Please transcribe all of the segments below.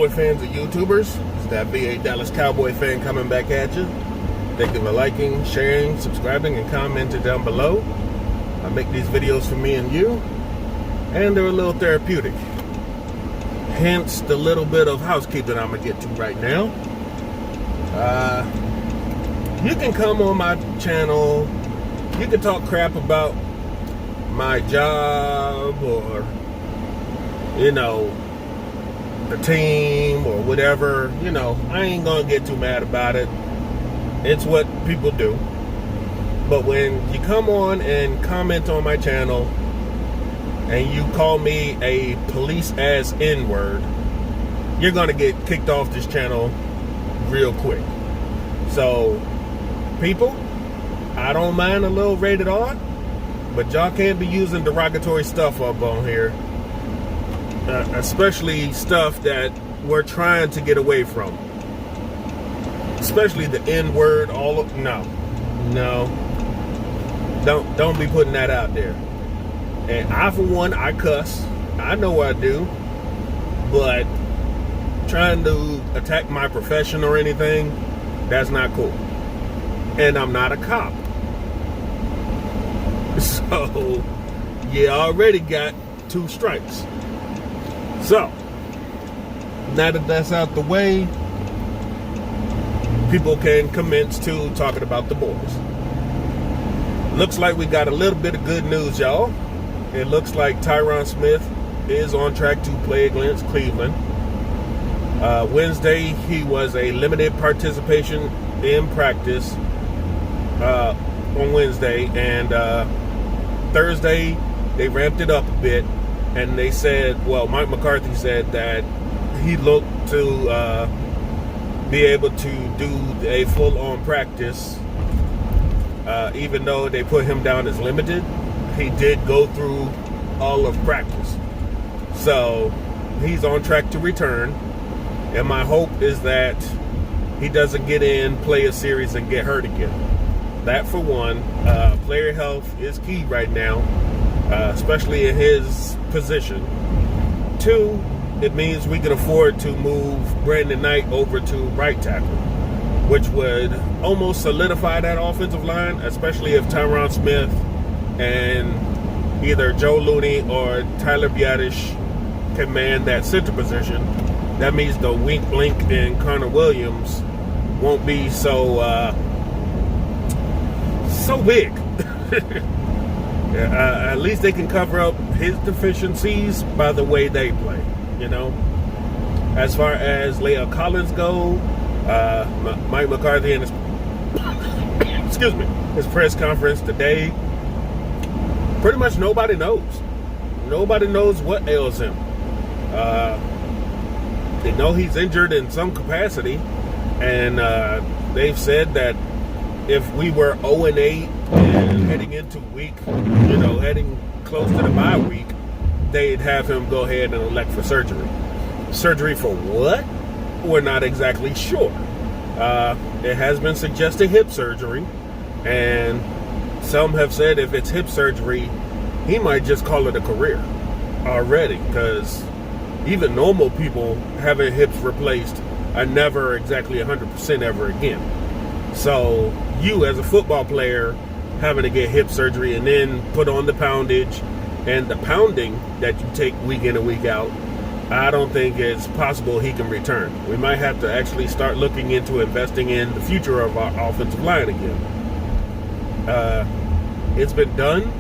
Cowboy fans and YouTubers. It's that VA Dallas Cowboy fan coming back at you. Thank you for liking, sharing, subscribing, and commenting down below. I make these videos for me and you, and they're a little therapeutic. Hence the little bit of housekeeping I'm going to get to right now. You can come on my channel. You can talk crap about my job or, you know, the team or whatever. You know, I ain't going to get too mad about it. It's what people do. But when you come on and comment on my channel and you call me a police-ass N-word, you're going to get kicked off this channel real quick. So, people, I don't mind a little rated R, but y'all can't be using derogatory stuff up on here. Especially stuff that we're trying to get away from. Especially the N-word, no. Don't be putting that out there. And I, for one, I cuss. I know I do. But trying to attack my profession or anything, that's not cool. And I'm not a cop. So, you already got 2 strikes. So, now that that's out the way, people can commence to talking about the boys. Looks like we got a little bit of good news, y'all. It looks like Tyron Smith is on track to play against Cleveland. Wednesday, he was a limited participation in practice on Wednesday, and Thursday they ramped it up a bit, and they said, well, Mike McCarthy said that he looked to be able to do a full-on practice. Even though they put him down as limited, he did go through all of practice. So he's on track to return. And my hope is that he doesn't get in, play a series, and get hurt again. That for one. Player health is key right now, especially in his position. 2, it means we can afford to move Brandon Knight over to right tackle, which would almost solidify that offensive line, especially if Tyron Smith and either Joe Looney or Tyler Biadasz command that center position. That means the Wink Blink and Connor Williams won't be so big. At least they can cover up his deficiencies by the way they play, you know. As far as Leo Collins go, Mike McCarthy and his press conference today, pretty much nobody knows. Nobody knows what ails him. They know he's injured in some capacity, and they've said that if we were 0-8 and heading into heading close to the bye week, they'd have him go ahead and elect for surgery. Surgery for what? We're not exactly sure. It has been suggested hip surgery, and some have said if it's hip surgery, he might just call it a career already, because even normal people having hips replaced are never exactly 100% ever again. So you as a football player having to get hip surgery and then put on the poundage and the pounding that you take week in and week out, I don't think it's possible he can return. We might have to actually start looking into investing in the future of our offensive line again. It's been done,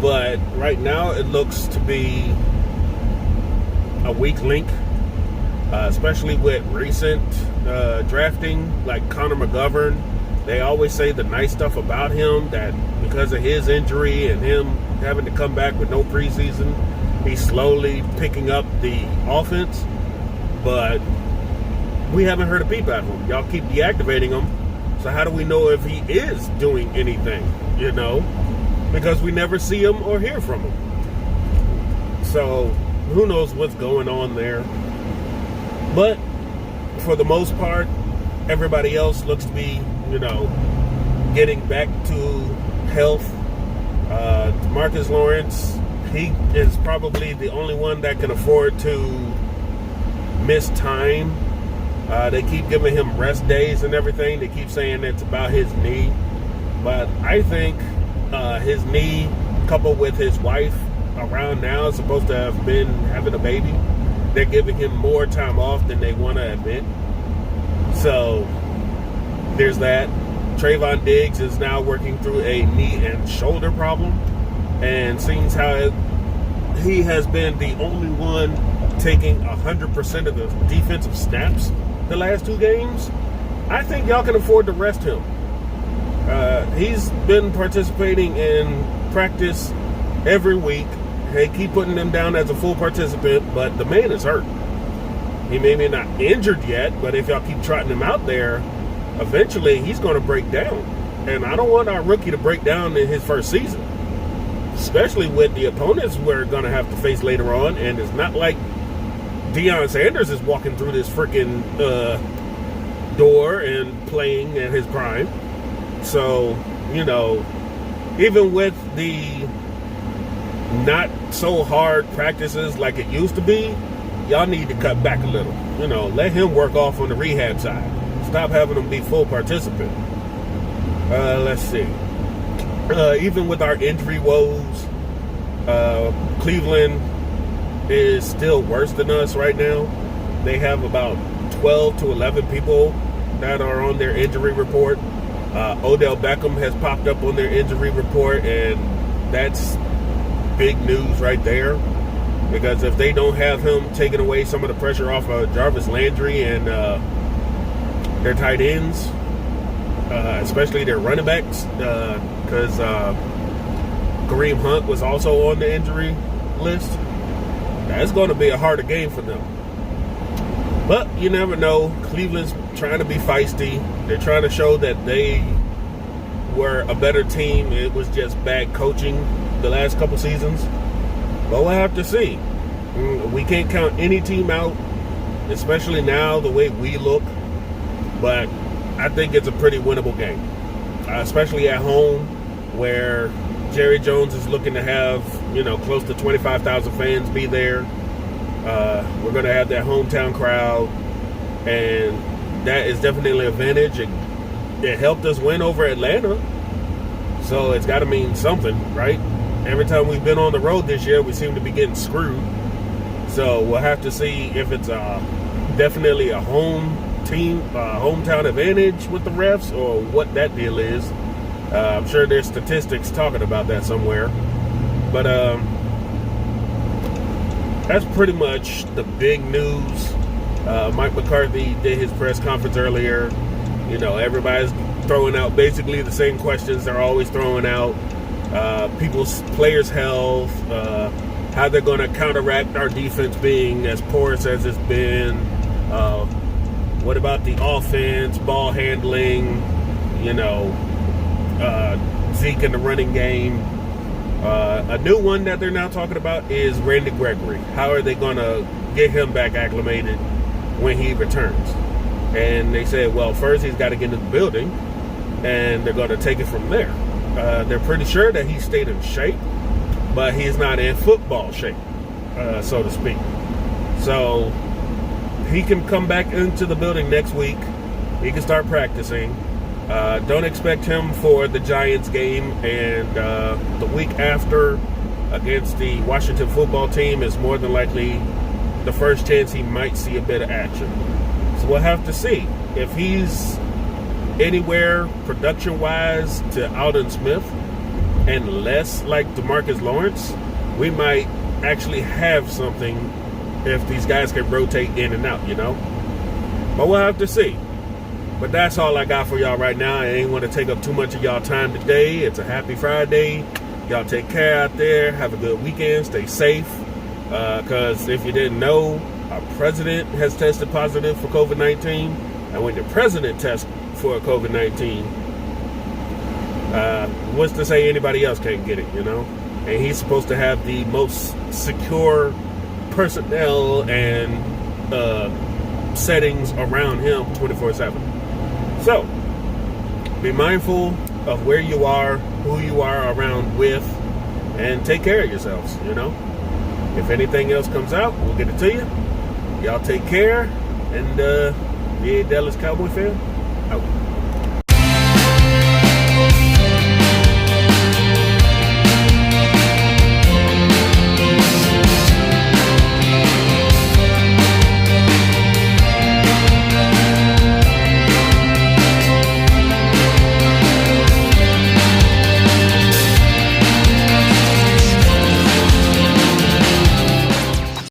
but right now it looks to be a weak link, especially with recent drafting, like Connor McGovern. They always say the nice stuff about him, that because of his injury and him having to come back with no preseason, he's slowly picking up the offense, but we haven't heard a peep out of him. Y'all keep deactivating him, so how do we know if he is doing anything, you know? Because we never see him or hear from him. So who knows what's going on there. But for the most part, everybody else looks to be, you know, getting back to health. Marcus Lawrence, he is probably the only one that can afford to missed time. They keep giving him rest days and everything. They keep saying it's about his knee. But I think his knee, coupled with his wife around now, is supposed to have been having a baby. They're giving him more time off than they want to admit. So there's that. Trayvon Diggs is now working through a knee and shoulder problem. And seems how he has been the only one taking 100% of the defensive snaps the last 2 games. I think y'all can afford to rest him. He's been participating in practice every week. They keep putting him down as a full participant, but the man is hurt. He may be not injured yet, but if y'all keep trotting him out there, eventually he's going to break down. And I don't want our rookie to break down in his first season, especially with the opponents we're going to have to face later on. And it's not like Deion Sanders is walking through this freaking door and playing at his prime. So, even with the not so hard practices like it used to be, y'all need to cut back a little. Let him work off on the rehab side. Stop having him be full participant. Let's see. Even with our injury woes, Cleveland is still worse than us right now. They have about 12 to 11 people that are on their injury report. Odell Beckham has popped up on their injury report, and that's big news right there. Because if they don't have him taking away some of the pressure off of Jarvis Landry and their tight ends, especially their running backs, because Kareem Hunt was also on the injury list, that's going to be a harder game for them. But you never know. Cleveland's trying to be feisty. They're trying to show that they were a better team. It was just bad coaching the last couple seasons. But we'll have to see. We can't count any team out, especially now the way we look. But I think it's a pretty winnable game, especially at home where Jerry Jones is looking to have, close to 25,000 fans be there. We're going to have that hometown crowd, and that is definitely an advantage. It helped us win over Atlanta, so it's got to mean something, right? Every time we've been on the road this year, we seem to be getting screwed. So we'll have to see if it's definitely a home team, hometown advantage with the refs, or what that deal is. I'm sure there's statistics talking about that somewhere. But that's pretty much the big news. Mike McCarthy did his press conference earlier. Everybody's throwing out basically the same questions they're always throwing out. Players' health, how they're going to counteract our defense being as porous as it's been. What about the offense, ball handling, Zeke in the running game. A new one that they're now talking about is Randy Gregory. How are they going to get him back acclimated when he returns? And they said, well, first he's got to get into the building, and they're going to take it from there. They're pretty sure that he stayed in shape, but he's not in football shape, so to speak. So he can come back into the building next week. He can start practicing. Don't expect him for the Giants game, and the week after against the Washington football team is more than likely the first chance he might see a bit of action. So we'll have to see. If he's anywhere production-wise to Alden Smith and less like DeMarcus Lawrence, we might actually have something if these guys can rotate in and out, But we'll have to see. But that's all I got for y'all right now. I ain't want to take up too much of y'all time today. It's a happy Friday. Y'all take care out there. Have a good weekend. Stay safe. Because if you didn't know, our president has tested positive for COVID-19. And when the president tests for COVID-19, what's to say anybody else can't get it, And he's supposed to have the most secure personnel and settings around him 24/7. So, be mindful of where you are, who you are around with, and take care of yourselves, If anything else comes out, we'll get it to you. Y'all take care. And be a Dallas Cowboy fan. Out.